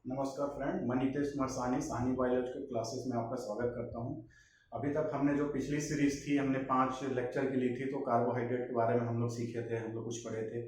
नमस्कार फ्रेंड, मैं नितेश कुमार साहनी बायोलॉजी के क्लासेस में आपका स्वागत करता हूं। अभी तक हमने जो पिछली सीरीज थी हमने 5 लेक्चर की ली थी, तो कार्बोहाइड्रेट के बारे में हम लोग सीखे थे, हम लोग कुछ पढ़े थे।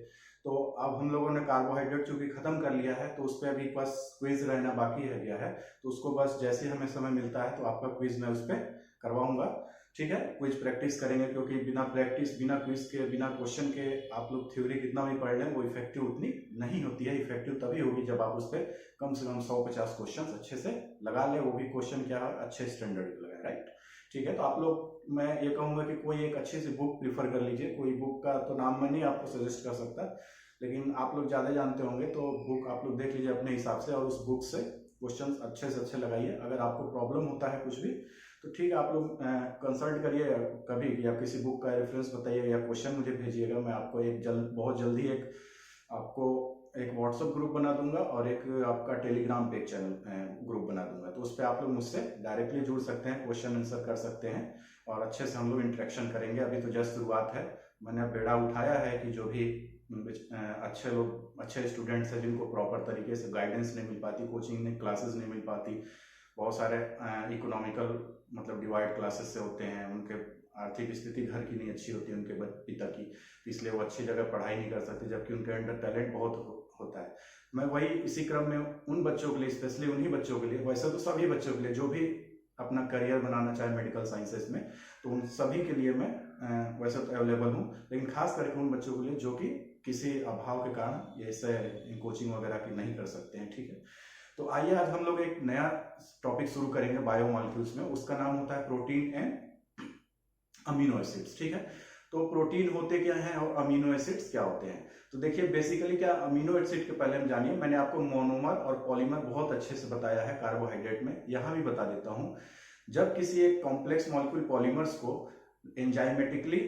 तो अब हम लोगों ने कार्बोहाइड्रेट चूंकि खत्म कर लिया है, तो उस पर अभी बस क्विज रहना बाकी है गया है। तो उसको बस जैसे हमें समय मिलता है तो आपका क्विज मैं उस पर करवाऊंगा। ठीक है, क्विज प्रैक्टिस करेंगे, क्योंकि बिना प्रैक्टिस, बिना क्विज के, बिना क्वेश्चन के आप लोग थ्योरी कितना भी पढ़ लें वो इफेक्टिव उतनी नहीं होती है। इफेक्टिव तभी होगी जब आप उस पर कम से कम 150 क्वेश्चन अच्छे से लगा ले, वो भी क्वेश्चन क्या है, अच्छे स्टैंडर्ड के लगाए। राइट, ठीक है। तो आप लोग, मैं ये कहूंगा कि कोई एक अच्छी सी बुक प्रीफर कर लीजिए। कोई बुक का तो नाम मैं नहीं आपको सजेस्ट कर सकता, लेकिन आप लोग ज़्यादा जानते होंगे, तो बुक आप लोग देख लीजिए अपने हिसाब से और उस बुक से क्वेश्चन अच्छे से अच्छे लगाइए। अगर आपको प्रॉब्लम होता है कुछ भी तो ठीक है, आप लोग कंसल्ट करिए कभी, या किसी बुक का रेफरेंस बताइए या क्वेश्चन मुझे भेजिएगा। मैं आपको बहुत जल्दी आपको एक व्हाट्सएप ग्रुप बना दूंगा और एक आपका टेलीग्राम पे चैनल ग्रुप बना दूंगा। तो उस पर आप लोग मुझसे डायरेक्टली जुड़ सकते हैं, क्वेश्चन आंसर कर सकते हैं और अच्छे से हम लोग इंटरेक्शन करेंगे। अभी तो जस्ट शुरुआत है, मैंने बेड़ा उठाया है कि जो भी अच्छे लोग, अच्छे स्टूडेंट्स हैं जिनको प्रॉपर तरीके से गाइडेंस नहीं मिल पाती, कोचिंग में क्लासेस नहीं मिल पाती, बहुत सारे इकोनॉमिकल मतलब डिवाइड क्लासेस से होते हैं, उनके आर्थिक स्थिति घर की नहीं अच्छी होती उनके पिता की, तो इसलिए वो अच्छी जगह पढ़ाई नहीं कर सकते, जबकि उनके अंदर टैलेंट बहुत होता है। मैं वही इसी क्रम में उन बच्चों के लिए, स्पेशली उन्हीं बच्चों के लिए, वैसे तो सभी बच्चों के लिए जो भी अपना करियर बनाना चाहे मेडिकल साइंसेस में, तो उन सभी के लिए मैं वैसे तो अवेलेबल हूँ, लेकिन खास करके उन बच्चों के लिए जो कि किसी अभाव के कारण ऐसे कोचिंग वगैरह की नहीं कर सकते हैं। ठीक है, तो आइए आज हम लोग एक नया टॉपिक शुरू करेंगे बायोमॉलिक्यूल्स में। उसका नाम होता है प्रोटीन एंड अमीनो एसिड्स। ठीक है, तो प्रोटीन होते क्या हैं और अमीनो एसिड्स क्या होते हैं। तो देखिए बेसिकली क्या, अमीनो एसिड के पहले हम जानिए, मैंने आपको मोनोमर और पॉलीमर बहुत अच्छे से बताया है कार्बोहाइड्रेट में, यहां भी बता देता हूं। जब किसी एक कॉम्प्लेक्स मॉलिक्यूल पॉलीमर्स को एंजाइमेटिकली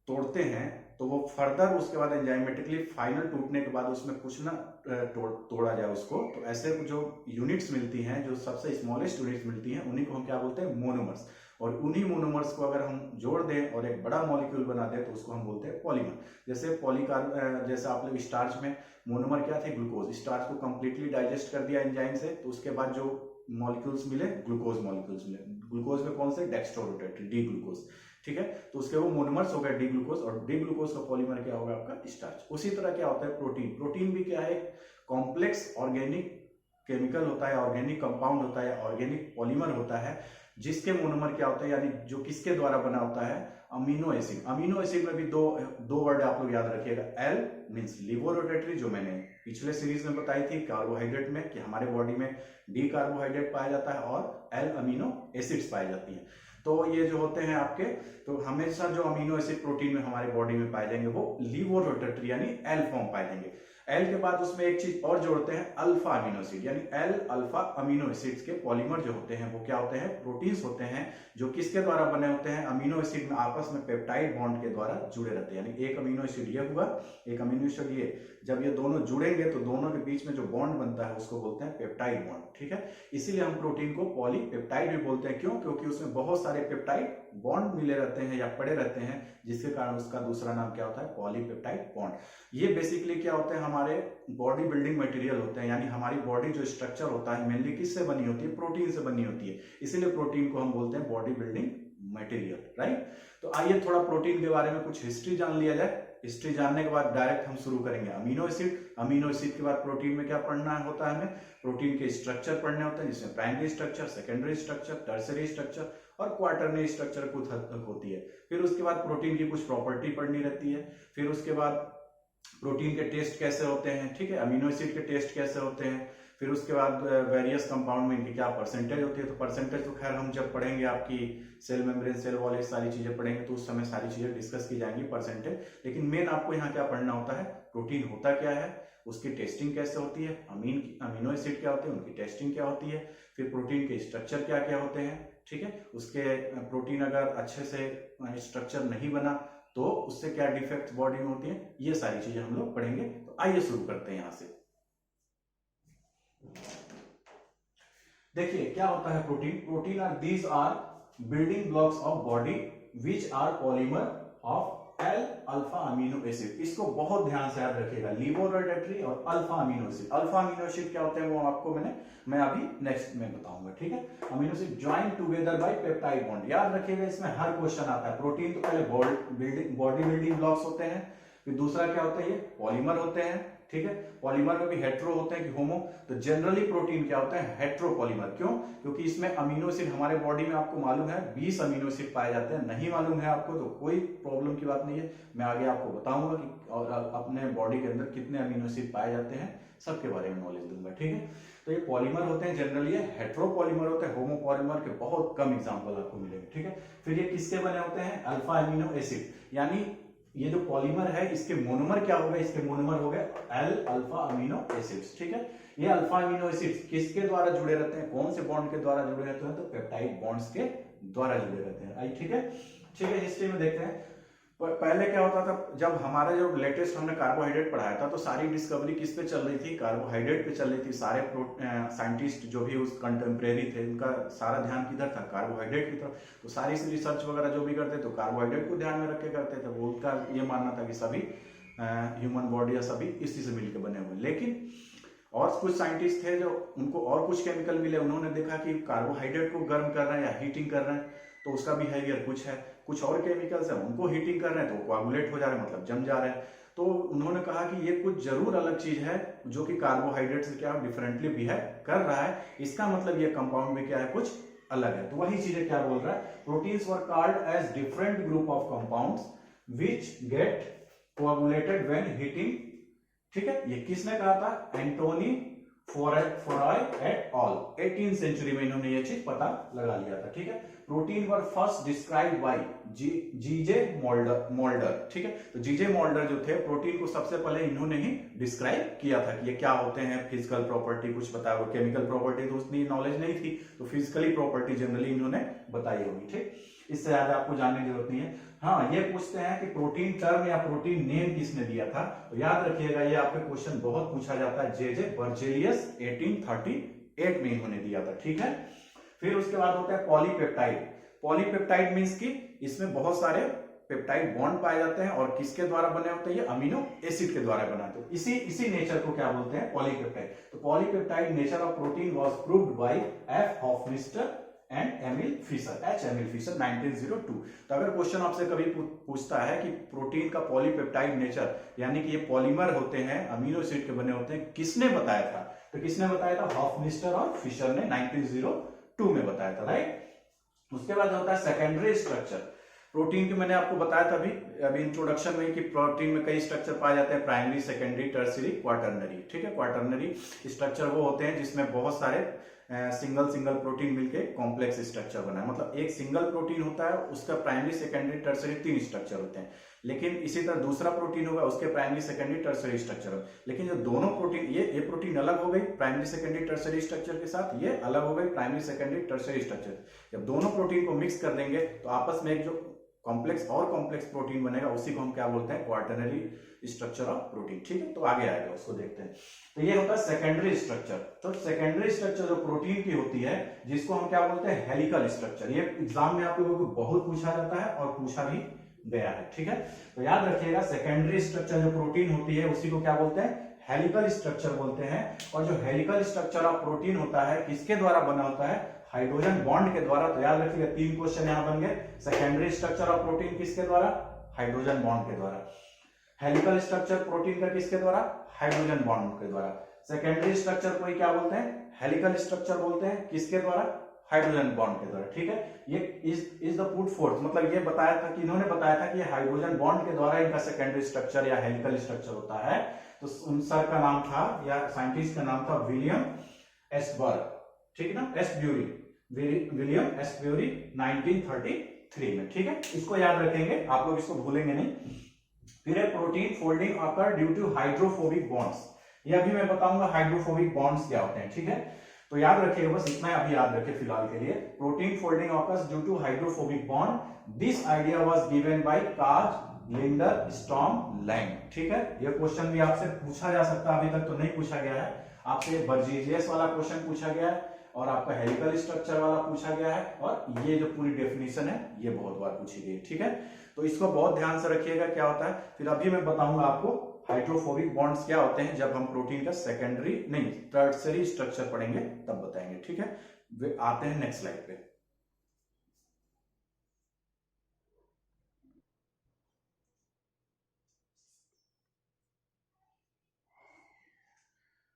तोड़ते हैं तो वो फर्दर उसके बाद एंजाइमेटिकली फाइनल टूटने के बाद उसमें कुछ ना तोड़ा जाए उसको, तो ऐसे जो यूनिट्स मिलती हैं, जो सबसे स्मॉलेस्ट यूनिट्स मिलती हैं, उन्हीं को हम क्या बोलते हैं, मोनोमर्स। और उन्हीं मोनोमर्स को अगर हम जोड़ दें और एक बड़ा मॉलिक्यूल बना दें तो उसको हम बोलते हैं पॉलीमर। जैसे आप लोग स्टार्च में मोनोमर क्या थे, ग्लूकोज। स्टार्च को कंप्लीटली डाइजेस्ट कर दिया एंजाइम से, तो उसके बाद जो मॉलिक्यूल्स मिले, ग्लूकोज मॉलिक्यूल्स मिले। ग्लूकोज में कौन से, डेक्स्ट्रोरोटेट, डी ग्लूकोज। ठीक है, तो उसके वो मोनोमर्स हो गए डी ग्लूकोज, और डी ग्लूकोज का पॉलीमर क्या होगा, आपका स्टार्च। उसी तरह क्या होता है प्रोटीन। प्रोटीन भी क्या है, कॉम्प्लेक्स ऑर्गेनिक केमिकल होता है, ऑर्गेनिक कंपाउंड होता है, ऑर्गेनिक पॉलीमर होता है, जिसके मोनोमर क्या होता है, यानी जो किसके द्वारा बना होता है, अमीनो एसिड। अमीनो एसिड में भी दो वर्ड आप लोग याद रखिएगा। एल मींस लिवो रोटेटरी, जो मैंने पिछले सीरीज में बताई थी कार्बोहाइड्रेट में, कि हमारे बॉडी में डी कार्बोहाइड्रेट पाया जाता है और एल अमीनो एसिड्स पाई जाती हैं। तो ये जो होते हैं आपके, तो हमेशा जो अमीनो एसिड प्रोटीन में हमारे बॉडी में पाए जाएंगे वो लिवो रोटेटरी यानी एल फॉर्म पाए जाएंगे। एल के बाद उसमें एक चीज और जोड़ते हैं, अल्फा अमीनो एसिड, यानी एल अल्फा अमीनो एसिड्स के पॉलीमर जो होते हैं वो क्या होते हैं, प्रोटीन्स होते हैं, जो किसके द्वारा बने होते हैं, अमीनो एसिड में आपस में पेप्टाइड बॉन्ड के द्वारा जुड़े रहते हैं। यानी एक अमीनो एसिड ये हुआ, एक अमीनो एसिड ये, जब ये दोनों जुड़ेंगे तो दोनों के बीच में जो बॉन्ड बनता है उसको बोलते हैं पेप्टाइड बॉन्ड। ठीक है, इसीलिए हम प्रोटीन को पॉलीपेप्टाइड भी बोलते हैं। क्यों, क्योंकि उसमें बहुत सारे पेप्टाइड बॉन्ड मिले रहते हैं या पड़े रहते हैं, जिसके कारण उसका दूसरा नाम क्या होता है, पॉलीपेप्टाइड बॉन्ड। ये बेसिकली क्या होते हैं, हमारे बॉडी बिल्डिंग मटेरियल होते हैं, यानी हमारी बॉडी जो स्ट्रक्चर होता है मेनली किससे बनी होती है, प्रोटीन से बनी होती है, इसीलिए प्रोटीन को हम बोलते हैं बॉडी बिल्डिंग मटेरियल। राइट, तो आइए थोड़ा प्रोटीन के बारे में कुछ हिस्ट्री जान लिया जाए। हिस्ट्री जानने के बाद डायरेक्ट हम शुरू करेंगे अमीनो एसिड। अमीनो एसिड के बाद प्रोटीन में क्या पढ़ना होता है, हमें प्रोटीन के स्ट्रक्चर पढ़ने होते हैं, जिसमें primary structure, secondary structure, tertiary structure और क्वार्टरनरी स्ट्रक्चर कुछ हद तक होती है। फिर उसके बाद प्रोटीन की कुछ प्रॉपर्टी पढ़नी रहती है। फिर उसके बाद प्रोटीन के टेस्ट कैसे होते हैं, ठीक है, अमीनो एसिड के टेस्ट कैसे होते हैं। फिर उसके बाद वेरियस कंपाउंड में इनकी क्या परसेंटेज होती है। तो परसेंटेज तो खैर हम जब पढ़ेंगे आपकी सेल मेम्ब्रेन, सेल वॉल, ये सारी चीजें पढ़ेंगे तो उस समय सारी चीजें डिस्कस की जाएंगी परसेंटेज। लेकिन मेन आपको यहाँ क्या पढ़ना होता है, प्रोटीन होता क्या है, उसकी टेस्टिंग कैसे होती है, अमीनो एसिड क्या होते हैं, उनकी टेस्टिंग क्या होती है, फिर प्रोटीन के स्ट्रक्चर क्या क्या होते हैं। ठीक है, उसके प्रोटीन अगर अच्छे से स्ट्रक्चर नहीं बना तो उससे क्या डिफेक्ट बॉडी में होती है, ये सारी चीजें हम लोग पढ़ेंगे। तो आइए शुरू करते हैं यहां से। देखिए क्या होता है protein. Protein are these are building blocks of body which are polymer of L alpha amino acid, इसको बहुत ध्यान से याद रखिएगा, लिपोप्रोटीन और alpha amino acid. Alpha amino acid क्या होते हैं वो आपको मैं अभी नेक्स्ट में बताऊंगा, ठीक है। Amino acid join together by peptide bond, याद रखिएगा, इसमें हर क्वेश्चन आता है। प्रोटीन तो पहले बॉडी बिल्डिंग ब्लॉक्स होते हैं, फिर दूसरा क्या होता है, ये पॉलीमर होते हैं, ठीक है। पॉलीमर में भी हेट्रो होते हैं कि होमो, तो जनरली प्रोटीन क्या होता है, हेट्रोपॉलीमर। क्यों? क्योंकि इसमें अमीनो एसिड हमारे बॉडी में आपको मालूम है 20 अमीनो एसिड पाए जाते हैं। नहीं मालूम है आपको तो कोई प्रॉब्लम की बात नहीं है, मैं आगे आपको बताऊंगा कि और अपने बॉडी के अंदर कितने अमीनो एसिड पाए जाते हैं, सबके बारे में नॉलेज दूंगा, ठीक है। तो ये पॉलीमर होते हैं जनरली, ये हेट्रोपॉलीमर होते हैं, होमोपॉलीमर के बहुत कम एग्जांपल आपको मिलेंगे, ठीक है। फिर ये किसके बने होते हैं, अल्फा अमीनो एसिड, यानी ये जो पॉलीमर है इसके मोनोमर क्या हो गए, इसके मोनोमर हो गए एल अल्फा अमीनो एसिड्स, ठीक है। ये अल्फा अमीनो एसिड्स किसके द्वारा जुड़े रहते हैं, कौन से बॉन्ड के द्वारा जुड़े रहते हैं, तो पेप्टाइड बॉन्ड्स के द्वारा जुड़े रहते हैं, ठीक है। ठीक है, हिस्ट्री में देखते हैं। पहले क्या होता था, जब हमारा जो लेटेस्ट हमने कार्बोहाइड्रेट पढ़ाया था तो सारी डिस्कवरी किस पे चल रही थी, कार्बोहाइड्रेट पे चल रही थी। सारे साइंटिस्ट जो भी उस कंटेम्प्रेरी थे उनका सारा ध्यान किधर था, कार्बोहाइड्रेट की तरफ। तो सारी रिसर्च वगैरह जो भी करते तो कार्बोहाइड्रेट को ध्यान में रख के करते थे। वो उनका ये मानना था कि सभी ह्यूमन बॉडी या सभी इसी से मिलकर बने हुए। लेकिन और कुछ साइंटिस्ट थे जो उनको और कुछ केमिकल मिले, उन्होंने देखा कि कार्बोहाइड्रेट को गर्म कर रहे हैं या हीटिंग कर रहे हैं तो उसका बिहेवियर कुछ है, कुछ और केमिकल्स है उनको हीटिंग कर रहे हैं तो कोआगुलेट हो जा रहे हैं, मतलब जम जा रहे हैं। तो उन्होंने कहा कि ये कुछ जरूर अलग चीज है जो कि कार्बोहाइड्रेट से क्या डिफरेंटली बिहेव कर रहा है, इसका मतलब ये कंपाउंड में क्या है, कुछ अलग है। तो वही चीजें क्या बोल रहा है, proteins were called as different group of compounds which get coagulated when heating, ठीक है। ये किसने कहा था, Antoine Fourcroy et al, 18th century में इन्होंने ये चीज पता लगा लिया था, ठीक है। Protein were first described by GJ Mulder, ठीक है। तो जीजे मोल्डर जो थे प्रोटीन को सबसे पहले इन्होंने ही डिस्क्राइब किया था कि ये क्या होते हैं, फिजिकल प्रॉपर्टी कुछ बताया, वो केमिकल प्रॉपर्टी तो उतनी नॉलेज नहीं थी, तो फिजिकली प्रॉपर्टी जनरली इन्होंने बताई होगी, ठीक। इससे ज्यादा आपको जानने की जरूरत नहीं है। हाँ, ये पूछते हैं कि प्रोटीन टर्म या प्रोटीन नेम किसने दिया था, तो याद रखिएगा ये आपके क्वेश्चन बहुत पूछा जाता है, जे बर्जेलियस 1838 में इन्होंने दिया था, ठीक है। फिर उसके बाद होता है पॉलीपेप्टाइड। पॉलीपेप्टाइड मींस कि इसमें बहुत सारे पेप्टाइड बॉन्ड पाए जाते हैं और किसके द्वारा बने होते हैं, ये अमीनो एसिड के द्वारा बनाते हैं। इसी नेचर को क्या बोलते हैं, पॉलीपेप्टाइड। तो polypeptide nature of protein was proved by F Hofmeister and Emil Fischer, Emil Fischer 1902। तो अगर क्वेश्चन आपसे कभी पूछता है कि प्रोटीन का पॉलीपेप्टाइड नेचर यानी कि ये पॉलीमर होते हैं, अमीनो एसिड के बने होते हैं, किसने बताया था, तो किसने बताया था, हॉफमिस्टर और फिशर ने 1902 में बताया था, राइट। उसके बाद होता है सेकेंडरी स्ट्रक्चर। प्रोटीन के मैंने आपको बताया था अभी इंट्रोडक्शन में कि प्रोटीन में कई स्ट्रक्चर पाए जाते हैं, प्राइमरी, सेकेंडरी, टर्शियरी, क्वाटरनरी, ठीक है। क्वाटरनरी स्ट्रक्चर वो होते हैं जिसमें बहुत सारे सिंगल प्रोटीन मिलके कॉम्प्लेक्स स्ट्रक्चर बना है। मतलब एक सिंगल प्रोटीन होता है, उसका प्राइमरी, सेकेंडरी, टर्शियरी 3 स्ट्रक्चर होते हैं। लेकिन इसी तरह दूसरा प्रोटीन होगा, उसके प्राइमरी, सेकेंडरी, टर्शियरी स्ट्रक्चर। लेकिन जो दोनों प्रोटीन, ये प्रोटीन अलग हो गई प्राइमरी, सेकेंडरी, टर्शियरी स्ट्रक्चर के साथ, ये अलग हो गई प्राइमरी, सेकेंडरी, टर्शियरी स्ट्रक्चर। जब दोनों प्रोटीन को मिक्स कर देंगे तो आपस में एक जो कॉम्प्लेक्स प्रोटीन बनेगा, उसी को हम क्या बोलते हैं, क्वाटरनरी स्ट्रक्चर ऑफ प्रोटीन, ठीक है। तो आगे आएगा, उसको देखते हैं। तो ये होता है सेकेंडरी स्ट्रक्चर। तो सेकेंडरी स्ट्रक्चर जो प्रोटीन की होती है, जिसको हम क्या बोलते हैं, हेलिकल स्ट्रक्चर। ये एग्जाम में आप लोगों को बहुत पूछा जाता है और पूछा भी गया है, ठीक है। तो याद रखिएगा, सेकेंडरी स्ट्रक्चर जो प्रोटीन होती है उसी को क्या बोलते हैं, हेलिकल स्ट्रक्चर बोलते हैं। और जो हेलिकल स्ट्रक्चर ऑफ प्रोटीन होता है, किसके द्वारा बना होता है, हाइड्रोजन बॉन्ड के द्वारा। तो याद रखिएगा 3 क्वेश्चन यहां बन गए। सेकेंडरी स्ट्रक्चर ऑफ प्रोटीन किसके द्वारा, हाइड्रोजन बॉन्ड के द्वारा। हेलिकल स्ट्रक्चर प्रोटीन का किसके द्वारा, हाइड्रोजन बॉन्ड के द्वारा। सेकेंडरी स्ट्रक्चर को क्या बोलते हैं, हेलिकल स्ट्रक्चर बोलते हैं, किसके द्वारा, हाइड्रोजन बॉन्ड के द्वारा, ठीक है। ये इज द पुट फोर्थ, मतलब ये बताया था कि इन्होंने बताया था कि हाइड्रोजन बॉन्ड के द्वारा इनका सेकेंडरी स्ट्रक्चर या हेलिकल स्ट्रक्चर होता है। तो उन सर का नाम था या साइंटिस्ट का नाम था विलियम एस्बर्ग, ठीक है ना, एस्ब्यूरी, विलियम एस्ब्यूरी 1933 में, ठीक है। इसको याद रखेंगे, आप लोग इसको भूलेंगे नहीं। फिर है protein folding occur due to hydrophobic bonds. ये अभी मैं बताऊंगा हाइड्रोफोबिक बॉन्ड्स क्या होते हैं, ठीक है। तो याद रखिएगा, बस इतना अभी याद रखिए फिलहाल के लिए। Protein folding occurs due to hydrophobic bond. This idea was given by Carl Linderstrom Lang, ठीक है। यह क्वेश्चन भी आपसे पूछा जा सकता है, अभी तक तो नहीं पूछा गया है। आपसे बर्जीलियस वाला क्वेश्चन पूछा गया है, और आपका हेलिकल स्ट्रक्चर वाला पूछा गया है, और ये जो पूरी डेफिनेशन है ये बहुत बार पूछी गई है। ठीक है, तो इसको बहुत ध्यान से रखिएगा क्या होता है। फिर अभी मैं बताऊंगा आपको हाइड्रोफोबिक बॉन्ड्स क्या होते हैं, जब हम प्रोटीन का सेकेंडरी नहीं टर्टियरी स्ट्रक्चर पढ़ेंगे तब बताएंगे। ठीक है, वे आते हैं नेक्स्ट स्लाइड पे।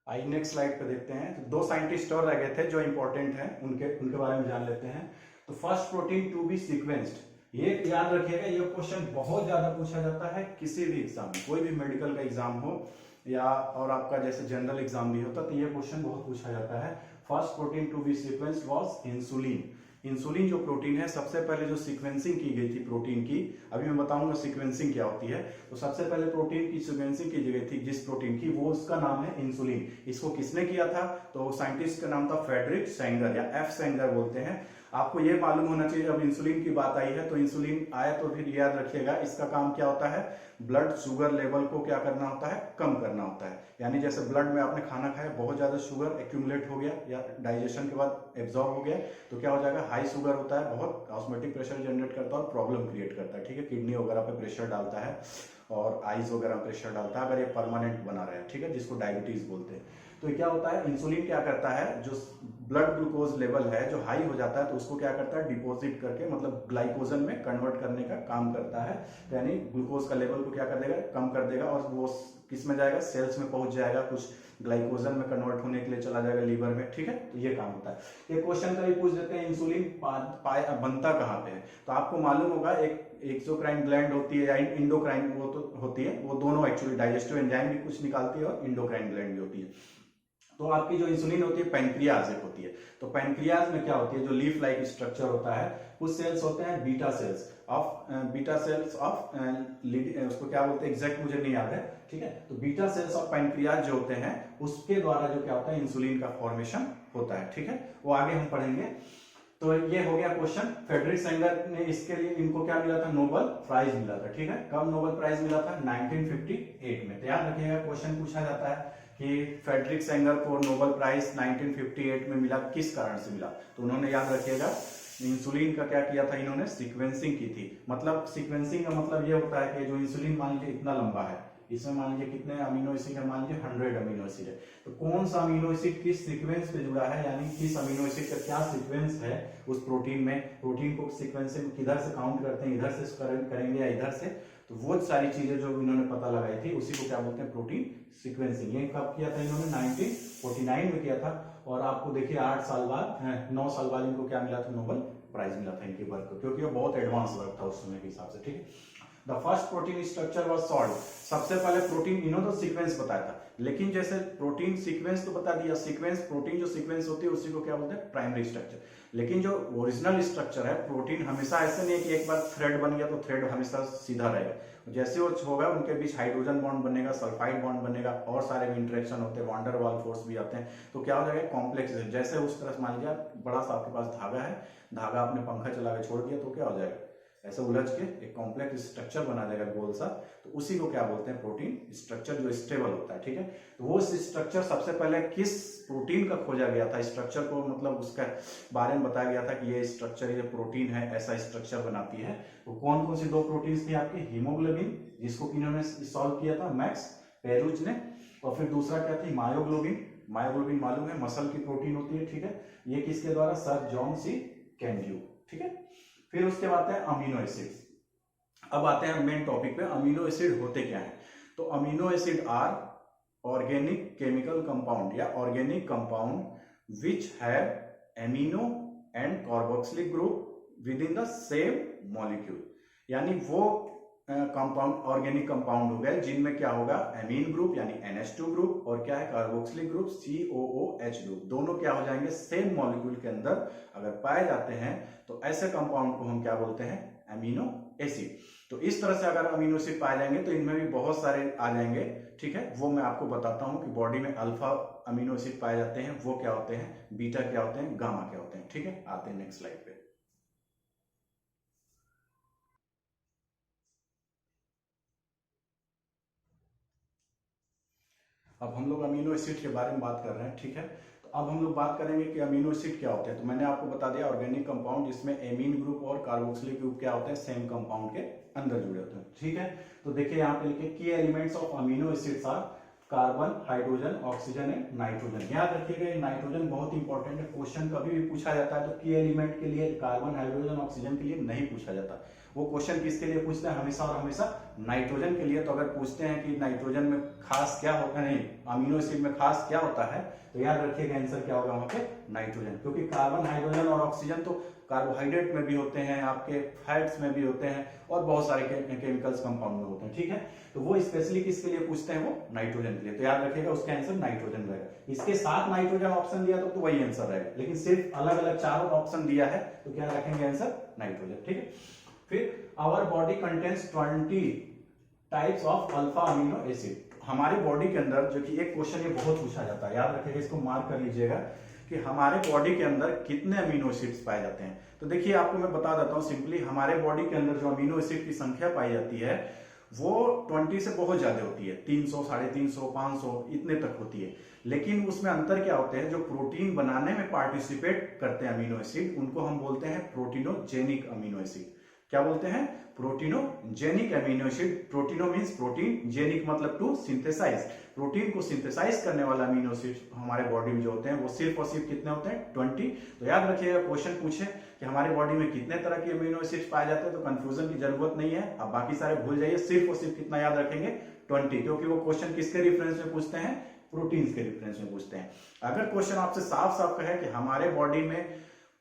आइए नेक्स्ट स्लाइड पे देखते हैं। तो दो साइंटिस्ट और रह गए थे जो इंपॉर्टेंट हैं, उनके उनके बारे में जान लेते हैं। तो first protein to be sequenced, ये याद रखिएगा, ये क्वेश्चन बहुत ज्यादा पूछा जाता है किसी भी एग्जाम में, कोई भी मेडिकल का एग्जाम हो या और आपका जैसे जनरल एग्जाम भी होता, तो ये क्वेश्चन बहुत पूछा जाता है। First protein to be sequenced was insulin. Insulin जो प्रोटीन है, सबसे पहले जो सीक्वेंसिंग की गई थी प्रोटीन की, अभी मैं बताऊंगा सीक्वेंसिंग क्या होती है। तो सबसे पहले प्रोटीन की सीक्वेंसिंग की गई थी जिस प्रोटीन की, वो उसका नाम है इंसुलिन। इसको किसने किया था, तो साइंटिस्ट का नाम था फ्रेडरिक सेंगर या एफ सेंगर बोलते हैं। आपको ये मालूम होना चाहिए, जब इंसुलिन की बात आई है तो इंसुलिन आया तो फिर याद रखिएगा इसका काम क्या होता है, ब्लड शुगर लेवल को क्या करना होता है, कम करना होता है। यानी जैसे ब्लड में आपने खाना खाया, बहुत ज्यादा शुगर एक्यूमुलेट हो गया या डाइजेशन के बाद एब्जॉर्ब हो गया, तो क्या हो जाएगा, हाई शुगर होता है, बहुत ऑस्मोटिक प्रेशर जनरेट करता है और प्रॉब्लम क्रिएट करता है। ठीक है, किडनी वगैरह पे प्रेशर डालता है और आइज वगैरह प्रेशर डालता है अगर ये परमानेंट बना रहे। ठीक है, जिसको डायबिटीज बोलते हैं। तो क्या होता है, इंसुलिन क्या करता है, जो ब्लड ग्लूकोज लेवल है जो हाई हो जाता है तो उसको क्या करता है, डिपॉजिट करके मतलब ग्लाइकोजन में कन्वर्ट करने का काम करता है। यानी ग्लूकोज का लेवल को क्या कर देगा, कम कर देगा, और वो किस में जाएगा, सेल्स में पहुंच जाएगा, कुछ ग्लाइकोजन में कन्वर्ट होने के लिए चला जाएगा लीवर में। ठीक है, तो ये काम होता है। एक क्वेश्चन का भी पूछ देते हैं, इंसुलिन बनता कहाँ पे है। तो आपको मालूम होगा, एक एक्सोक्राइन ग्लैंड होती है या इंडोक्राइन वो तो होती है, वो दोनों एक्चुअली डाइजेस्टिव एंजाइम भी कुछ निकालती है और इंडोक्राइन ग्लैंड भी होती है। तो आपकी जो इंसुलिन होती है पैनक्रियाज एक होती है। तो पैनक्रियाज में क्या होती है, जो लीफ लाइक स्ट्रक्चर होता है, कुछ सेल्स होते हैं बीटा सेल्स ऑफ उसको क्या बोलते हैं एग्जैक्ट मुझे नहीं याद है। ठीक है, तो बीटा सेल्स ऑफ पैनक्रियाज जो होते हैं उसके द्वारा जो क्या होता है, इंसुलिन का फॉर्मेशन होता है। ठीक है, वो आगे हम पढ़ेंगे। तो ये हो गया क्वेश्चन। फ्रेडरिक सेंगर ने इसके लिए, इनको क्या मिला था, नोबेल प्राइज मिला था। ठीक है, कब नोबेल प्राइज मिला था, 1958 में। तो याद रखिएगा, क्वेश्चन पूछा जाता है कि फ्रेडरिक सेंगर को नोबेल प्राइज 1958 में मिला, किस कारण से मिला। तो उन्होंने, याद रखिएगा, इंसुलिन का क्या किया था, इन्होंने सीक्वेंसिंग की थी। मतलब सीक्वेंसिंग का मतलब ये होता है कि जो इंसुलिन मान लीजिए इतना लंबा है, इसमें मान लीजिए कितने अमीनो एसिड है, मान लीजिए 100 अमीनो एसिड है, तो कौन सा अमीनो एसिड किस सीक्वेंस पे जुड़ा है, यानी किस अमीनो एसिड का क्या सीक्वेंस है उस प्रोटीन में। प्रोटीन को सीक्वेंस से किधर से काउंट करते हैं, इधर से करेंगे या इधर से, तो वो सारी चीजें जो इन्होंने पता लगाई थी उसी को क्या बोलते हैं, प्रोटीन सीक्वेंसिंग। ये कब किया था इन्होंने, 1949 में किया था। और आपको देखिए 8 साल बाद 9 साल बाद इनको क्या मिला था, नोबेल प्राइज मिला था इनके वर्क को, क्योंकि वो बहुत एडवांस वर्क था उस समय के हिसाब से। ठीक है, the first protein structure was solve. सबसे पहले प्रोटीन, इन्होंने तो सीक्वेंस बताया था, लेकिन जैसे प्रोटीन सीक्वेंस तो बता दिया, सीक्वेंस प्रोटीन जो सीक्वेंस होती है उसी को क्या बोलते हैं, प्राइमरी स्ट्रक्चर। लेकिन जो ओरिजिनल स्ट्रक्चर है प्रोटीन, हमेशा ऐसे नहीं है कि एक बार थ्रेड बन गया तो थ्रेड हमेशा सीधा रहेगा। जैसे वो होगा उनके बीच हाइड्रोजन बॉन्ड बनेगा, सल्फाइड बॉन्ड बनेगा, और सारे भी इंटरेक्शन होते हैं, वांडर वाल फोर्स भी आते हैं, तो क्या हो जाएगा, कॉम्प्लेक्स। जैसे उस तरह से मान लीजिए बड़ा सा आपके पास धागा है, धागा आपने पंखा चला के छोड़ दिया तो क्या हो जाएगा, ऐसे उलझ के एक कॉम्प्लेक्स स्ट्रक्चर बना देगा गोल सा। तो उसी को क्या बोलते हैं, प्रोटीन स्ट्रक्चर, जो स्टेबल होता है। ठीक है, तो वो स्ट्रक्चर सबसे पहले किस प्रोटीन का खोजा गया था, स्ट्रक्चर को मतलब उसका बारे में बताया गया था कि ये स्ट्रक्चर, ये प्रोटीन है, ऐसा स्ट्रक्चर बनाती है। तो कौन कौन सी दो प्रोटीन थी आपकी, हीमोग्लोबिन, जिसको इन्होंने सॉल्व किया था मैक्स पेरूज ने, और फिर दूसरा क्या थी, मायोग्लोबिन। मायोग्लोबिन मालूम है, मसल की प्रोटीन होती है। ठीक है, ये किसके द्वारा, सर जॉन सी कैंड्यू। ठीक है, फिर उसके बाद है अमीनो एसिड। अब आते हैं मेन टॉपिक पे, अमीनो एसिड होते क्या हैं। तो amino acid are organic chemical compound या organic compound which have amino and carboxylic group within the same molecule. यानी वो कंपाउंड, ऑर्गेनिक कंपाउंड हो गए जिनमें क्या होगा, एमीन ग्रुप यानी NH2 ग्रुप, और क्या है, कार्बोक्सिलिक ग्रुप COOH ग्रुप, दोनों क्या हो जाएंगे, सेम मॉलिक्यूल के अंदर अगर पाए जाते हैं तो ऐसे कंपाउंड को हम क्या बोलते हैं, अमीनो एसिड। तो इस तरह से अगर अमीनो एसिड पाए जाएंगे तो इनमें भी बहुत सारे आ जाएंगे। ठीक है, वो मैं आपको बताता हूं कि बॉडी में अल्फा अमीनो एसिड पाए जाते हैं, वो क्या होते हैं, बीटा क्या होते हैं, गामा क्या होते हैं। ठीक है, आते हैं नेक्स्ट स्लाइड पे। अब हम लोग अमीनो एसिड के बारे में बात कर रहे हैं। ठीक है, तो अब हम लोग बात करेंगे कि अमीनो एसिड क्या होते हैं। तो मैंने आपको बता दिया ऑर्गेनिक कंपाउंड जिसमें एमीन ग्रुप और कार्बोक्सिलिक ग्रुप क्या होते हैं, सेम कंपाउंड के अंदर जुड़े होते हैं। ठीक है, तो देखिए यहाँ पे लिखे की elements of amino acids are carbon, hydrogen, oxygen and nitrogen. याद रखिएगा ये नाइट्रोजन बहुत इंपॉर्टेंट है, क्वेश्चन कभी भी पूछा जाता है तो की एलिमेंट के लिए कार्बन, हाइड्रोजन, ऑक्सीजन के लिए नहीं पूछा जाता। वो क्वेश्चन किसके लिए पूछते हैं, हमेशा और हमेशा नाइट्रोजन के लिए। तो अगर पूछते हैं कि नाइट्रोजन में खास क्या होता है, नहीं अमीनो एसिड में खास क्या होता है, तो याद रखिएगा आंसर क्या होगा वहां पे, नाइट्रोजन। क्योंकि कार्बन, हाइड्रोजन और ऑक्सीजन तो कार्बोहाइड्रेट में भी होते हैं, आपके फैट्स में भी होते हैं और बहुत सारे केमिकल्स कंपाउंड में होते हैं। ठीक है, तो वो स्पेशली किसके लिए पूछते हैं, वो नाइट्रोजन के लिए। तो याद रखिएगा उसका आंसर नाइट्रोजन रहेगा। इसके साथ नाइट्रोजन ऑप्शन दिया तो वही आंसर रहेगा, लेकिन सिर्फ अलग अलग चारों ऑप्शन दिया है तो क्या रखेंगे आंसर, नाइट्रोजन। ठीक है, फिर our body contains 20 types of alpha amino acid. हमारी बॉडी के अंदर, जो कि एक क्वेश्चन ये बहुत पूछा जाता है, याद रखिएगा, इसको मार्क कर लीजिएगा कि हमारे बॉडी के अंदर कितने अमीनो एसिड्स पाए जाते हैं। तो देखिए आपको मैं बता देता हूं सिंपली, हमारे बॉडी के अंदर जो अमीनो एसिड की संख्या पाई जाती है वो 20 से बहुत ज्यादा होती है, 300, 350, 500 इतने तक होती है। लेकिन उसमें अंतर क्या होते हैं, जो प्रोटीन बनाने में पार्टिसिपेट करते हैं अमीनो एसिड, उनको हम बोलते हैं प्रोटीनोजेनिक अमीनो एसिड। क्या बोलते हैं, proteinogenic amino acid. Proteino means protein, genic मतलब टू सिंथेसाइज, प्रोटीन को सिंथेसाइज करने वाला अमीनो एसिड हमारे बॉडी में जो होते हैं वो सिर्फ और सिर्फ कितने होते हैं, 20। तो याद रखिएगा क्वेश्चन पूछे कि हमारी बॉडी में कितने तरह के अमीनो एसिड्स पाए जाते हैं, तो कंफ्यूजन की जरूरत नहीं है। अब बाकी सारे भूल जाइए, सिर्फ और सिर्फ कितना याद रखेंगे, 20। क्योंकि वो क्वेश्चन किसके रेफरेंस में पूछते हैं, प्रोटीन्स के रेफरेंस में पूछते हैं। अगर क्वेश्चन आपसे साफ साफ कहे कि हमारे बॉडी में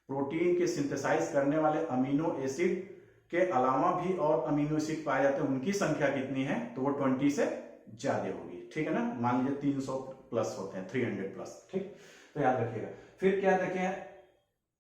प्रोटीन के सिंथेसाइज करने वाले अमीनो एसिड के अलावा भी और अमीनो एसिड पाए जाते हैं, उनकी संख्या कितनी है, तो वो 20 से ज्यादा होगी। ठीक है ना, मान लीजिए 300 प्लस होते हैं, 300 प्लस। ठीक, तो याद रखिएगा। फिर क्या देखें,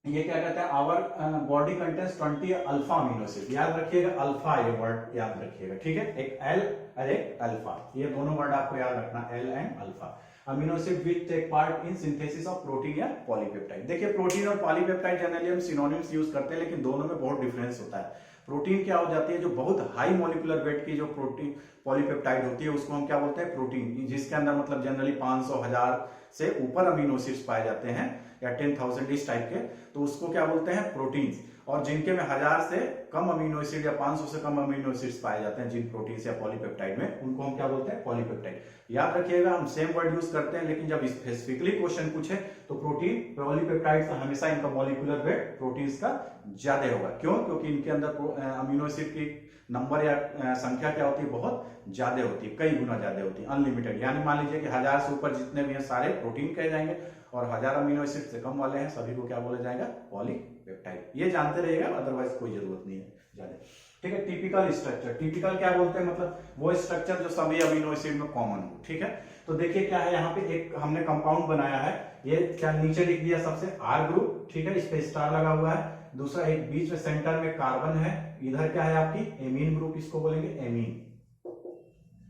ये क्या कहते हैं, our body contains 20 alpha amino acid. याद रखिएगा अल्फा, ये वर्ड याद रखिएगा। ठीक है, एक एल और एक अल्फा, ये दोनों वर्ड आपको याद रखना, L and alpha. Amino acid which take part in synthesis of protein या पॉलीपेप्टाइड। देखिए प्रोटीन और पॉलीपेप्टाइड जनरली हम सिनोनिम्स यूज करते हैं, लेकिन दोनों में बहुत डिफरेंस होता है। प्रोटीन क्या हो जाती है, जो बहुत हाई मॉलिक्यूलर वेट की जो प्रोटीन पॉलीपेप्टाइड होती है उसको हम क्या बोलते हैं, प्रोटीन, जिसके अंदर मतलब जनरली 500, 1000 से ऊपर अमीनो एसिड्स पाए जाते हैं या 10,000 इस टाइप के, तो उसको क्या बोलते हैं, प्रोटीन्स। और जिनके में 1000 से कम अमीनो एसिड या 500 से कम अमीनो एसिड्स पाए जाते हैं जिन प्रोटीन्स या पॉलीपेप्टाइड में, उनको हम क्या बोलते हैं, पॉलीपेप्टाइड। याद रखिएगा हम सेम वर्ड यूज करते हैं, लेकिन जब स्पेसिफिकली क्वेश्चन पूछे तो प्रोटीन, पॉलीपेप्टाइड्स हमेशा इनका मॉलिक्यूलर वेट प्रोटीन्स का ज्यादा होगा। क्यों, क्योंकि इनके अंदर अमीनो एसिड की नंबर या संख्या क्या होती है, बहुत ज्यादा होती है, कई गुना ज्यादा होती है, अनलिमिटेड। यानी मान लीजिए कि 1000 से ऊपर जितने भी हैं सारे प्रोटीन कहे जाएंगे, और 1000 अमीनो एसिड से कम वाले हैं सभी को क्या बोला जाएगा, पॉलीपेप्टाइड। ये जानते रहिएगा, अदरवाइज कोई जरूरत नहीं है ज्यादा। ठीक है, टिपिकल स्ट्रक्चर, टिपिकल क्या बोलते हैं, मतलब वो स्ट्रक्चर जो सभी अमीनो एसिड में कॉमन हो। ठीक है, तो देखिए क्या है, यहाँ पे एक हमने कंपाउंड बनाया है, ये क्या नीचे लिख दिया सबसे आर ग्रुप। ठीक है, इस पे स्टार लगा हुआ है। दूसरा एक बीच में सेंटर में कार्बन है, इधर क्या है आपकी एमीन ग्रुप, इसको बोलेंगे एमीन।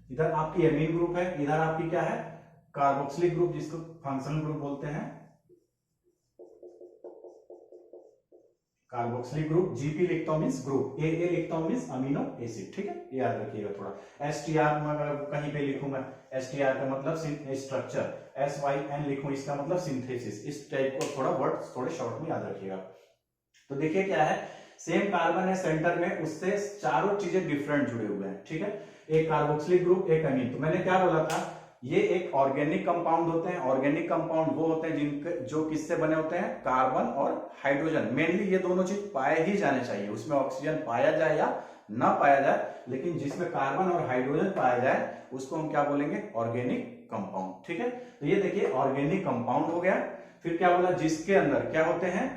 इधर आपकी एमीन ग्रुप है, इधर आपकी क्या है, कार्बोक्सिलिक ग्रुप, जिसको फंक्शनल ग्रुप बोलते हैं, कार्बोक्सिलिक ग्रुप। जीपी लिखता हूं मींस ग्रुप, ए लिखता हूं मींस अमीनो एसिड। ठीक है, ये याद रखिएगा थोड़ा। एसटीआर में कहीं पे लिखूंगा, एसटीआर का मतलब स्ट्रक्चर, SYN लिखूं इसका मतलब सिंथेसिस। इस टाइप को थोड़ा वर्ड थोड़े शॉर्ट में याद रखिएगा। तो देखिए क्या है, सेम कार्बन है सेंटर में, उससे चारों चीजें डिफरेंट जुड़े हुए हैं। ठीक है, एक कार्बोक्सिलिक ग्रुप, एक अमीन। तो मैंने क्या बोला था, ये एक ऑर्गेनिक कंपाउंड होते हैं। ऑर्गेनिक कंपाउंड वो होते हैं जिनके जो किससे बने होते हैं, कार्बन और हाइड्रोजन। मेनली ये दोनों चीज पाए ही जाने चाहिए, उसमें ऑक्सीजन पाया जाए या ना पाया जाए, लेकिन जिसमें कार्बन और हाइड्रोजन पाया जाए उसको हम क्या बोलेंगे, ऑर्गेनिक कंपाउंड। ठीक है, तो ये देखिए ऑर्गेनिक कंपाउंड हो गया। फिर क्या बोला, जिसके अंदर क्या होते हैं,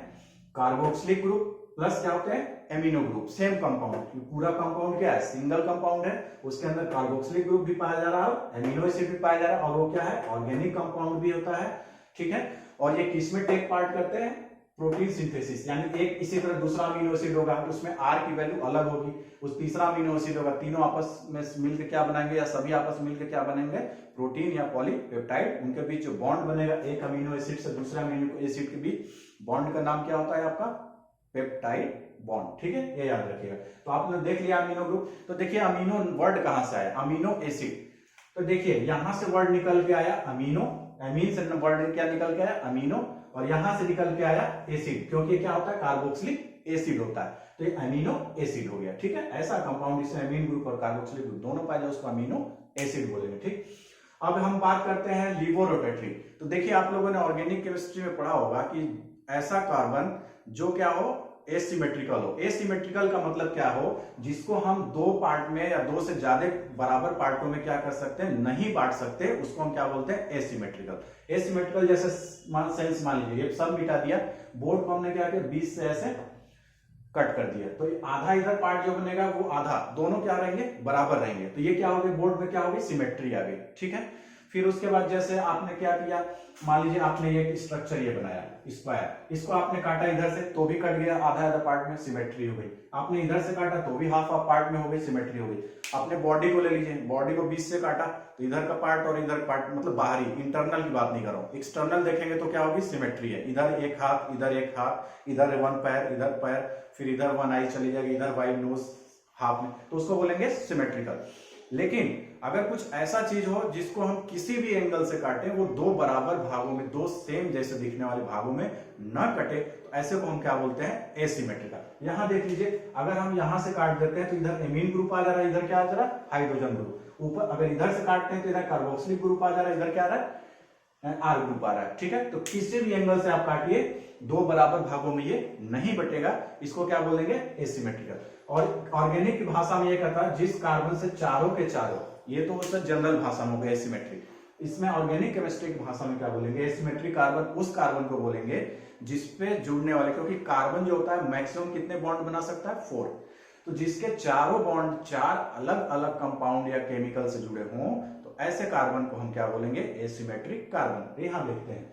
कार्बोक्सिलिक ग्रुप प्लस क्या होते हैं, एमिनो ग्रुप। सेम कंपाउंड, पूरा कंपाउंड क्या है, सिंगल कंपाउंड है, उसके अंदर कार्बोक्सिलिक ग्रुप भी पाया जा रहा है, एमिनो एसिड भी पाया जा रहा है, और वो क्या है, ऑर्गेनिक कंपाउंड भी होता है। ठीक है, और ये किस में टेक पार्ट करते हैं, प्रोटीन सिंथेसिस। यानी एक इसी तरह दूसरा अमीनो एसिड होगा, उसमें आर की वैल्यू अलग होगी, उस तीसरा अमीनो एसिड होगा, तीनों आपस में मिलकर क्या बनाएंगे, या सभी आपस में मिलकर क्या बनेंगे, प्रोटीन या पॉलीपेप्टाइड। उनके बीच जो बॉन्ड बनेगा एक अमीनो एसिड से दूसरे अमीनो एसिड के बीच, बॉन्ड का नाम क्या होता है आपका, पेप्टाइड बॉन्ड। ठीक है, ये याद रखिएगा। तो आपने देख लिया अमीनो ग्रुप। तो देखिए अमीनो वर्ड कहां से आया, अमीनो एसिड। तो देखिए यहां से वर्ड निकल के आया अमीनो एमीन से वर्ड क्या निकल के आया, अमीनो, और यहां से निकल के आया एसिड, क्योंकि क्या होता है, कार्बोक्सिलिक एसिड होता है, तो ये अमीनो एसिड हो गया। ठीक है, ऐसा कंपाउंड जिसमें अमीन ग्रुप और कार्बोक्सिलिक ग्रुप दोनों पाए जाए उसको अमीनो एसिड बोलेंगे। ठीक, अब हम बात करते हैं लिवोरोटेटरी। तो देखिए आप लोगों ने ऑर्गेनिक केमिस्ट्री में पढ़ा होगा कि ऐसा कार्बन जो क्या हो, एसिमेट्रिकल हो। एसिमेट्रिकल का मतलब क्या हो, जिसको हम दो पार्ट में या दो से ज्यादा बराबर पार्टों में क्या कर सकते हैं, नहीं बांट सकते, उसको हम क्या बोलते हैं, एसिमेट्रिकल। एसिमेट्रिकल जैसे सेंस मान लीजिए ये सब मिटा दिया, बोर्ड को हमने क्या किया, 20 से ऐसे कट कर दिया, तो आधा इधर पार्ट जो बनेगा वो आधा, दोनों क्या रहेंगे, बराबर रहेंगे, तो ये क्या हो गया, बोर्ड में क्या हो गई, सिमेट्री आ गई। ठीक है, फिर उसके बाद जैसे आपने क्या किया, मान लीजिए आपने ये स्ट्रक्चर ये बनाया स्क्वायर, इसको आपने काटा इधर से तो भी कट गया, आधा आधा पार्ट में सिमेट्री हो गई। आपने इधर से काटा तो भी हाफ हाफ पार्ट में हो गई, सिमेट्री हो गई। आपने बॉडी को ले लीजिए, बॉडी को 20 से काटा तो इधर का पार्ट और इधर पार्ट, मतलब बाहरी इंटरनल की बात नहीं कर रहा हूं, एक्सटर्नल देखेंगे तो क्या होगी, सिमेट्री है। इधर एक हाथ, इधर एक हाथ, इधर वन पैर, इधर पैर, फिर इधर वन आई चली जाएगी, इधर वाइड नोज हाफ में, तो उसको बोलेंगे सिमेट्रिकल। लेकिन अगर कुछ ऐसा चीज हो जिसको हम किसी भी एंगल से काटें, वो दो बराबर भागों में, दो सेम जैसे दिखने वाले भागों में न कटे, तो ऐसे को हम क्या बोलते हैं, एसिमेट्रिकल। यहां देख लीजिए, अगर हम यहां से काट देते हैं तो इधर एमीन ग्रुप आ जा रहा है, इधर क्या आ जा रहा है, हाइड्रोजन ग्रुप। ऊपर अगर इधर से काटते हैं तो इधर कार्बोक्सिलिक ग्रुप आ जा रहा है, इधर क्या आ रहा है, आर ग्रुप आ रहा है। ठीक है, तो किसी भी एंगल से आप काटिए, दो बराबर भागों में ये नहीं बटेगा, इसको क्या बोलेंगे, एसिमेट्रिकल। और ऑर्गेनिक की भाषा में ये कहता है जिस कार्बन से चारों के चारों, ये तो उसका जनरल भाषा में हो गया एसिमेट्रिक, इसमें ऑर्गेनिक केमिस्ट्री की भाषा में क्या बोलेंगे, एसिमेट्रिक कार्बन उस कार्बन को बोलेंगे जिसपे जुड़ने वाले, क्योंकि कार्बन जो होता है मैक्सिमम कितने बॉन्ड बना सकता है, 4, तो जिसके चारों बॉन्ड चार अलग अलग कंपाउंड या केमिकल से जुड़े हों, तो ऐसे कार्बन को हम क्या बोलेंगे, एसिमेट्रिक कार्बन। यहां देखते हैं,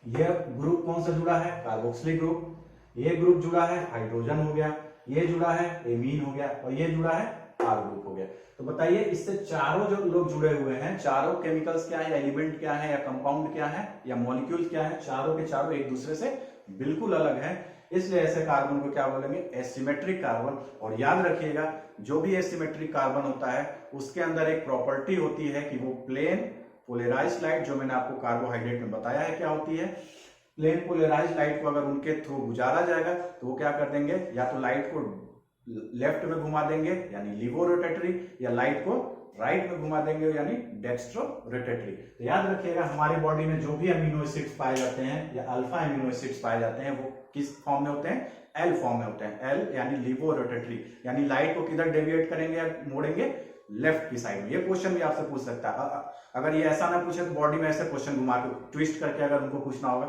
यह ग्रुप कौन सा जुड़ा है, कार्बोक्सिलिक ग्रुप, ये ग्रुप जुड़ा है हाइड्रोजन हो गया, ये जुड़ा है एमीन हो गया, और ये जुड़ा है आर ग्रुप हो गया। तो बताइए इससे चारों जो लोग जुड़े हुए हैं, चारों केमिकल्स क्या है, या एलिमेंट क्या है, या कंपाउंड क्या है, या मॉलिक्यूल क्या है, चारों के चारों एक दूसरे से बिल्कुल अलग है, इसलिए ऐसे कार्बन को क्या बोलेंगे, एसिमेट्रिक कार्बन। और याद रखिएगा, जो भी एसिमेट्रिक कार्बन होता है उसके अंदर एक प्रॉपर्टी होती है कि वो प्लेन पोलराइज्ड लाइट, जो मैंने आपको कार्बोहाइड्रेट में बताया है क्या होती है, प्लेन पोलराइज्ड लाइट को अगर उनके थ्रू गुजारा जाएगा तो वो क्या कर देंगे, या तो लाइट को लेफ्ट में घुमा देंगे यानी लिवो रोटेटरी, या लाइट को राइट में घुमा देंगे यानी डेक्स्ट्रो रोटेटरी। तो याद रखिएगा, हमारी बॉडी में जो भी अमीनो एसिड्स पाए जाते हैं या अल्फा अमीनो एसिड्स पाए जाते हैं वो किस फॉर्म में होते हैं, एल फॉर्म में होते हैं। एल यानी लिवो रोटेटरी, यानी लाइट को किधर डेविएट करेंगे या मोड़ेंगे, लेफ्ट की साइड में। ये क्वेश्चन भी आपसे पूछ सकता है, अगर ये ऐसा ना पूछे तो बॉडी में ऐसे क्वेश्चन घुमा के ट्विस्ट करके अगर उनको पूछना होगा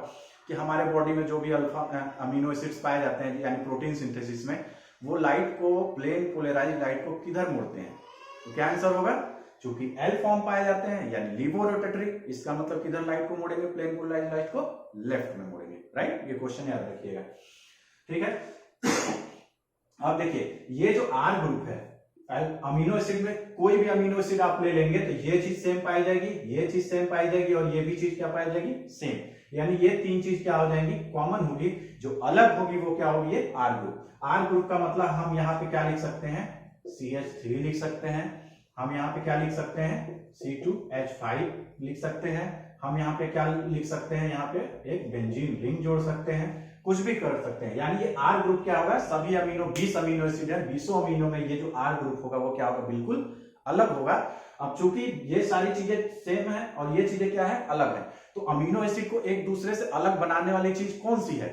कि हमारे बॉडी में जो भी अल्फा अमीनो एसिड्स पाए जाते हैं यानी प्रोटीन सिंथेसिस में, वो लाइट को, प्लेन पोलराइज्ड लाइट को किधर मोड़ते हैं, तो क्या आंसर होगा, चूंकि एल फॉर्म पाए जाते हैं यानी लिवो रोटेटरी, इसका मतलब किधर लाइट को मोड़ेंगे, प्लेन पोलराइज्ड लाइट को लेफ्ट में मोड़ेंगे। राइट, ये क्वेश्चन याद रखिएगा। ठीक है, अब देखिए ये जो आर ग्रुप है, अमीनो एसिड में कोई भी अमीनो एसिड आप ले लेंगे तो ये चीज सेम पाई जाएगी, ये चीज सेम पाई जाएगी, और ये भी चीज क्या पाई जाएगी, सेम। यानी ये तीन चीज क्या हो जाएंगी, कॉमन होगी। जो अलग होगी वो क्या होगी, ये आर ग्रुप। आर ग्रुप का मतलब हम यहाँ पे क्या लिख सकते हैं, CH3 लिख सकते हैं, हम यहाँ पे क्या लिख सकते हैं, C2H5 लिख सकते हैं, हम यहाँ पे क्या लिख सकते हैं, यहाँ पे एक बेंजीन रिंग जोड़ सकते हैं, कुछ भी कर सकते हैं। यानी ये आर ग्रुप क्या होगा, सभी अमीनो 20 अमीनो एसिड है, 20 अमीनो में ये जो आर ग्रुप होगा वो क्या होगा, बिल्कुल अलग होगा। अब चूंकि ये सारी चीजें सेम है और ये चीजें क्या है, अलग है, तो अमीनो एसिड को एक दूसरे से अलग बनाने वाली चीज कौन सी है,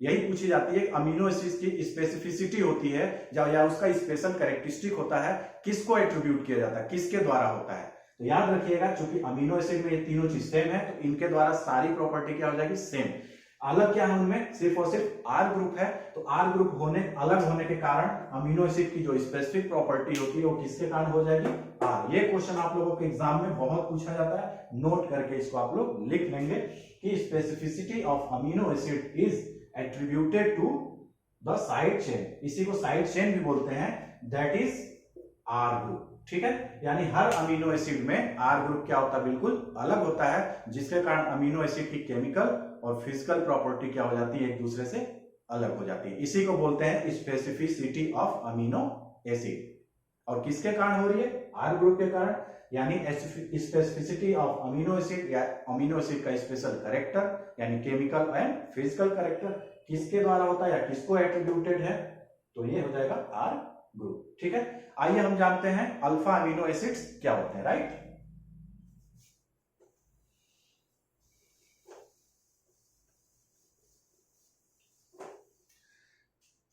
यही पूछी जाती है। अमीनो एसिड की स्पेसिफिसिटी होती है या उसका स्पेशल कैरेक्टरिस्टिक होता है, किसको एट्रीब्यूट किया जाता है, किसके द्वारा होता है। तो याद रखिएगा, चूंकि अमीनो एसिड में ये तीनों चीज सेम है तो इनके द्वारा सारी प्रॉपर्टी क्या हो जाएगी, सेम। अलग क्या है उनमें, सिर्फ और सिर्फ आर ग्रुप है, तो आर ग्रुप होने अलग होने के कारण अमीनो एसिड की जो स्पेसिफिक प्रॉपर्टी होती है वो किसके कारण हो जाएगी, आर। ये क्वेश्चन आप लोगों के एग्जाम में बहुत पूछा जाता है, नोट करके इसको आप लोग लिख लेंगे कि specificity of amino acid is attributed to the side chain, इसी को साइड चेन भी बोलते हैं, दैट इज आर ग्रुप। ठीक है, यानी हर अमीनो एसिड में आर ग्रुप क्या होता है, बिल्कुल अलग होता है, जिसके कारण अमीनो एसिड की केमिकल और फिजिकल प्रॉपर्टी क्या हो जाती है, एक दूसरे से अलग हो जाती है। इसी को बोलते हैं स्पेसिफिसिटी ऑफ अमीनो एसिड। और किसके कारण हो रही है, आर ग्रुप के कारण। यानी स्पेसिफिसिटी ऑफ अमीनो एसिड या अमीनो एसिड का स्पेशल कैरेक्टर यानी केमिकल एंड फिजिकल कैरेक्टर किसके द्वारा होता है या किसको एट्रीब्यूटेड है, तो ये हो जाएगा आर ग्रुप। ठीक है, आइए हम जानते हैं अल्फा अमीनो एसिड्स क्या होते हैं। राइट,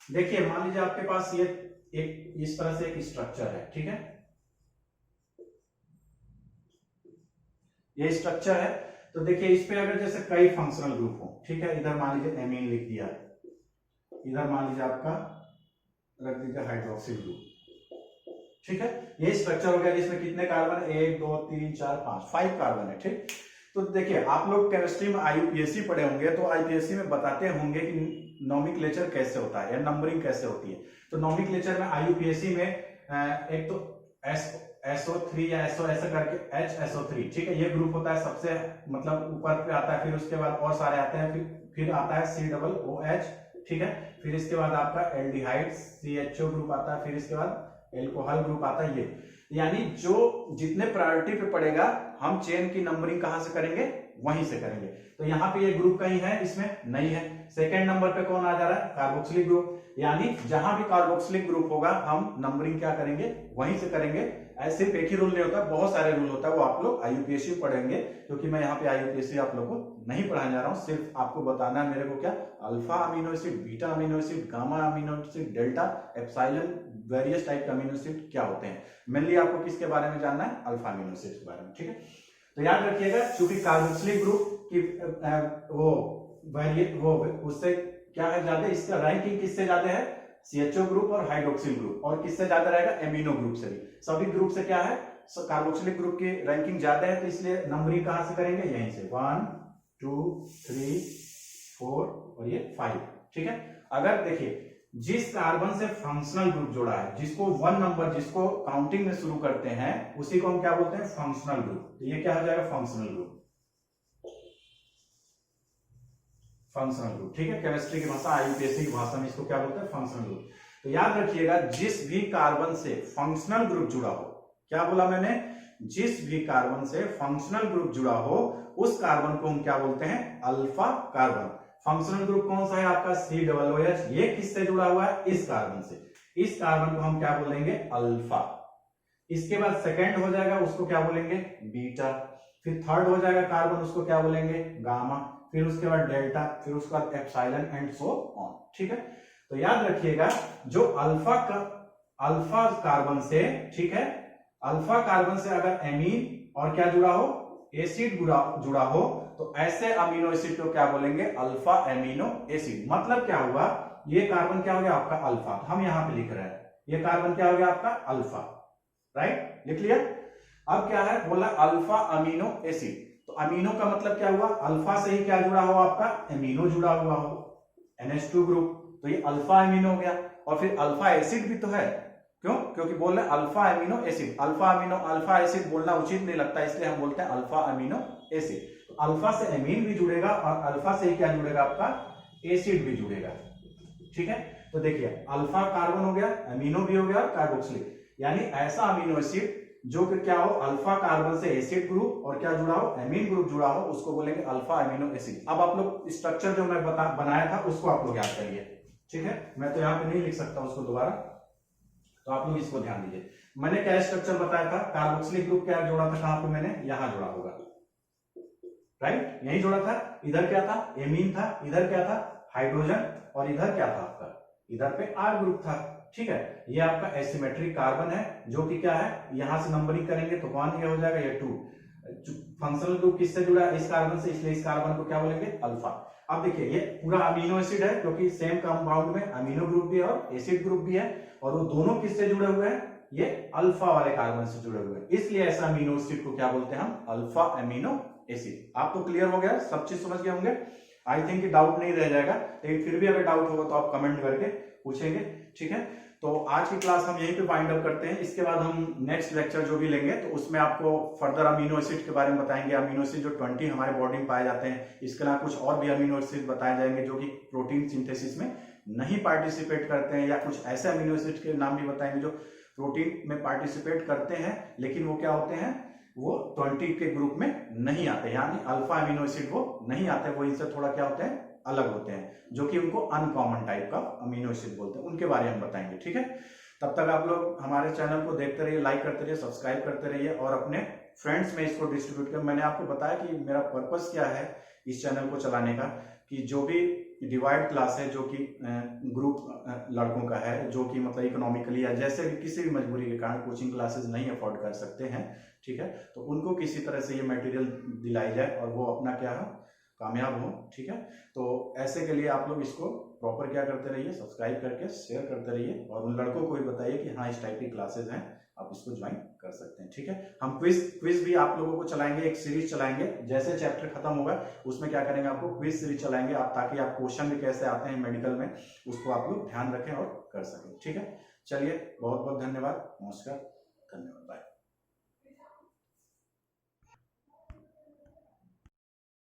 देखिए मान लीजिए आपके पास ये एक इस तरह से एक स्ट्रक्चर है। ठीक है, ये स्ट्रक्चर है, तो देखिए इस पे अगर जैसे कई फंक्शनल ग्रुप हो, ठीक है, इधर मान लीजिए एमीन लिख दिया, इधर मान लीजिए आपका रख दीजिए हाइड्रोक्सिल ग्रुप। ठीक है, ये स्ट्रक्चर हो गया जिसमें कितने कार्बन, 1 2 3 4 5 5 कार्बन है। ठीक, तो देखिए आप लोग केमिस्ट्री में आईयूपीएसी पढ़े होंगे, तो आईयूपीएसी में बताते होंगे कि नोमेनक्लेचर कैसे होता है या नंबरिंग कैसे होती है। तो नोमेनक्लेचर में आईयूपीएसी में एक तो SO3 या SO ऐसा करके HSO3, ठीक है, ये ग्रुप होता है सबसे मतलब ऊपर पे आता है, फिर उसके बाद और सारे आते हैं, फिर आता है COOH, ठीक है, फिर इसके बाद आपका एल्डिहाइड CHO ग्रुप आता है, फिर इसके बाद एल्कोहल ग्रुप आता है। ये यानी जो जितने प्रायोरिटी पे पड़ेगा हम चेन की नंबरिंग कहां से करेंगे, वहीं से करेंगे। तो यहाँ पे ये ग्रुप कहीं है, इसमें नहीं है। सेकेंड नंबर पे कौन आ जा रहा है, कार्बोक्सिलिक ग्रुप, यानी जहां भी कार्बोक्सिलिक ग्रुप होगा हम नंबरिंग क्या करेंगे, वहीं से करेंगे। ऐसे सिर्फ एक ही रूल नहीं होता, बहुत सारे रूल होता है, वो आप लोग आईयूपीएसी पढ़ेंगे, क्योंकि मैं यहाँ पे आईयूपीएसी आप लोग को नहीं पढ़ाने जा रहा हूँ, सिर्फ आपको बताना है मेरे को क्या alpha amino acid, beta amino acid, gamma amino acid, delta, epsilon, various type के अमीनो एसिड क्या होते हैं। मेनली आपको किसके बारे में जानना है, अल्फा अमीनो एसिड के बारे में। ठीक है, तो याद रखिएगा चूंकि कार्बोक्सिलिक ग्रुप की वो उससे क्या है ज्यादा, इसका रैंकिंग किससे ज्यादा है, CHO ग्रुप और हाइड्रोक्सिल ग्रुप, और किससे ज्यादा रहेगा, एमिनो ग्रुप से भी। सभी ग्रुप से क्या है, कार्बोक्सिलिक ग्रुप की रैंकिंग ज्यादा है, तो इसलिए नंबरिंग कहां से करेंगे, यहीं से 1 2 3 4 और ये 5। ठीक है, अगर देखिए जिस कार्बन से फंक्शनल ग्रुप जोड़ा है, जिसको 1 नंबर जिसको काउंटिंग में शुरू करते हैं, उसी को हम क्या बोलते हैं, फंक्शनल ग्रुप। तो ये क्या हो जाएगा, फंक्शनल ग्रुप, फंक्शनल ग्रुप। ठीक है, केमिस्ट्री की भाषा, आईयूपीएसी की भाषा में इसको क्या बोलते हैं, फंक्शनल ग्रुप। तो याद रखिएगा जिस भी कार्बन से फंक्शनल ग्रुप जुड़ा हो, क्या बोला मैंने, जिस भी कार्बन से फंक्शनल ग्रुप जुड़ा हो उस कार्बन को हम क्या बोलते हैं, अल्फा कार्बन। फंक्शनल ग्रुप कौन सा है आपका, COOH, ये किससे जुड़ा हुआ है, इस कार्बन से, इस कार्बन को हम क्या बोलेंगे, अल्फा। इसके बाद सेकेंड हो जाएगा, उसको क्या बोलेंगे, बीटा। फिर थर्ड हो जाएगा कार्बन, उसको क्या बोलेंगे, गामा। फिर उसके बाद डेल्टा, फिर उसके बाद एप्सिलॉन एंड सो ऑन। ठीक है, तो याद रखिएगा जो अल्फा कार्बन से, ठीक है, अल्फा कार्बन से अगर एमीन और क्या जुड़ा हो, एसिड जुड़ा हो, तो ऐसे अमीनो एसिड को क्या बोलेंगे, अल्फा एमिनो एसिड। मतलब क्या हुआ, ये कार्बन क्या हो गया आपका अल्फा, हम यहां पे लिख रहे हैं, ये कार्बन क्या हो गया आपका अल्फा। राइट, लिख लिया। अब क्या है, बोला अल्फा अमीनो एसिड, तो अमीनो का मतलब क्या हुआ, अल्फा से ही क्या जुड़ा हो आपका, एमिनो जुड़ा हुआ हो, NH2 ग्रुप, तो ये अल्फा एमिनो हो गया। और फिर अल्फा एसिड भी तो है, क्यों, क्योंकि बोल रहे alpha amino acid, alpha acid बोलना उचित नहीं लगता, इसलिए हम बोलते हैं अल्फा अमीनो एसिड। तो अल्फा से एमीन भी जुड़ेगा और अल्फा से ही क्या जुड़ेगा आपका, एसिड भी जुड़ेगा। ठीक है, तो देखिए अल्फा कार्बन हो गया, एमिनो भी हो गया, कार्बोक्सिलिक, यानी ऐसा अमीनो एसिड जो कि क्या हो, अल्फा कार्बन से एसिड ग्रुप और क्या जुड़ा हो, एमीन ग्रुप जुड़ा हो, उसको बोलेंगे अल्फा एमिनो एसिड। अब आप लोग स्ट्रक्चर जो मैं बनाया था उसको आप लोग याद करिए। ठीक है, मैं तो यहाँ पे नहीं लिख सकता उसको दोबारा, तो आप लोग इसको ध्यान दीजिए। मैंने क्या स्ट्रक्चर बताया था, कार्बोक्सिलिक ग्रुप क्या जोड़ा था, कहां पे मैंने, यहां जोड़ा होगा, राइट, यही जोड़ा था। इधर क्या था, एमीन था, इधर क्या था, हाइड्रोजन, और इधर क्या था आपका, इधर पे आर ग्रुप था। ठीक है, ये आपका एसिमेट्रिक कार्बन है, जो कि क्या है, यहां से नंबरिंग करेंगे तो 1 ये हो जाएगा, ये 2। फंक्शनल ग्रुप किससे जुड़ा है, इस कार्बन से, इसलिए इस कार्बन को क्या बोलेंगे, अल्फा। अब देखिए ये पूरा अमीनो एसिड है, क्योंकि सेम कंपाउंड में अमीनो ग्रुप भी है और एसिड ग्रुप भी है, और वो दोनों किससे जुड़े हुए हैं, ये अल्फा वाले कार्बन से जुड़े हुए हैं, इसलिए ऐसा अमीनो एसिड को क्या बोलते हैं हम, अल्फा अमीनो एसिड। आप तो क्लियर हो गया, सब चीज समझ गए होंगे, आई थिंक डाउट नहीं रह जाएगा, लेकिन फिर भी अगर डाउट होगा तो आप कमेंट करके पूछेंगे। ठीक है, तो आज की क्लास हम यहीं पे वाइंड अप करते हैं। इसके बाद हम नेक्स्ट लेक्चर जो भी लेंगे तो उसमें आपको फर्दर अमीनो एसिड के बारे में बताएंगे। अमीनो एसिड जो 20 हमारे बॉडी में पाए जाते हैं, इसके अलावा कुछ और भी अमीनो एसिड बताए जाएंगे जो कि प्रोटीन सिंथेसिस में नहीं पार्टिसिपेट करते हैं, या कुछ ऐसे अमीनो एसिड के नाम भी बताएंगे जो प्रोटीन में पार्टिसिपेट करते हैं, लेकिन वो क्या होते हैं, वो 20 के ग्रुप में नहीं आते, यानी अल्फा अमीनो एसिड वो नहीं आते, वो इनसे थोड़ा क्या होते हैं, अलग होते हैं, जो कि उनको अनकॉमन टाइप का अमीनो एसिड बोलते हैं। उनके बारे में हम बताएंगे, ठीक है। तब तक आप लोग हमारे चैनल को देखते रहिए, लाइक करते रहिए, सब्सक्राइब करते रहिए और अपने फ्रेंड्स में इसको डिस्ट्रीब्यूट करें। मैंने आपको बताया कि मेरा पर्पस क्या है इस चैनल को चलाने का, कि जो भी डिवाइड क्लास है, जो कि ग्रुप लड़कों का है, जो कि मतलब इकोनॉमिकली या जैसे भी किसी भी मजबूरी के कारण कोचिंग क्लासेस नहीं अफोर्ड कर सकते हैं, ठीक है, तो उनको किसी तरह से ये मटेरियल दिलाई जाए और वो अपना क्या है, कामयाब हो, ठीक है। तो ऐसे के लिए आप लोग इसको प्रॉपर क्या करते रहिए, सब्सक्राइब करके शेयर करते रहिए और उन लड़कों को भी बताइए कि हाँ इस टाइप की क्लासेस हैं, आप इसको ज्वाइन कर सकते हैं, ठीक है। हम क्विज भी आप लोगों को चलाएंगे, एक सीरीज चलाएंगे, जैसे चैप्टर खत्म होगा उसमें क्या करेंगे, आपको क्विज सीरीज चलाएंगे, आप ताकि आप क्वेश्चन भी कैसे आते हैं मेडिकल में उसको आप लोग ध्यान रखें और कर सकें, ठीक है। चलिए, बहुत बहुत धन्यवाद, नमस्कार, धन्यवाद, बाय।